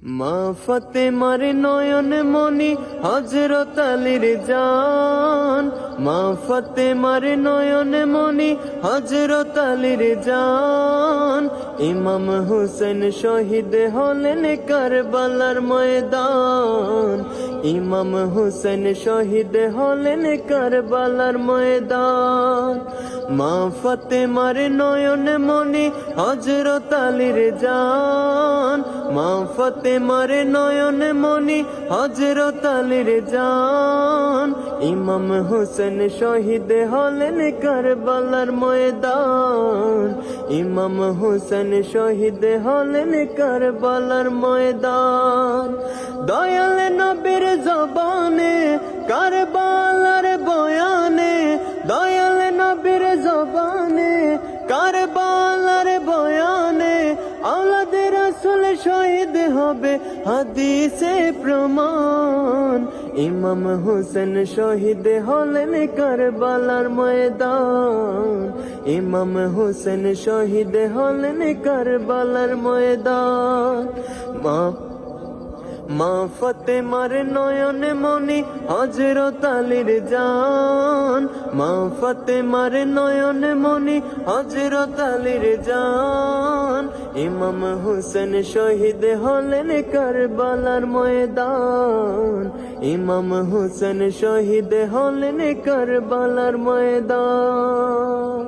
মা ফাতেমার নয়ন মনি হযরত আলীর জান, মা ফাতেমার নয়ন মনি হযরত আলীর জান। ইমাম হুসেন শহীদ হলেন কারবালার ময়দান, ইমাম হুসেন শহীদ হলেন কারবালার ময়দান। মা ফাতেমার নয়ন মনি হযরত আলীর জান, মা ফাতেমার নয়ন মনি হযরত আলীর জান। ইমাম হুসেন শহীদ হলেন কারবালার ময়দান, ইমাম হুসেন শহীদ হলেন কারবালার ময়দান। দয়াল নবীর জবানে কারবালার বয়ানে, দয়াল নবীর জবানে কারবালার বয়ানে, আওলাদে রাসূল শহীদ হবে হাদিসে প্রমাণ। ইমাম হুসেন শহীদ হলেন কারবালার ময়দান, ইমাম হুসেন শহীদ হলেন কারবালার ময়দান। মা ফাতেমার নয়ন মনি হযরত আলীর জান, মা ফাতেমার নয়ন মনি হযরত আলীর জান। ইমাম হুসেন শহীদ হলেন কারবালার ময়দান, ইমাম হুসেন শহীদ হলেন কারবালার ময়দান।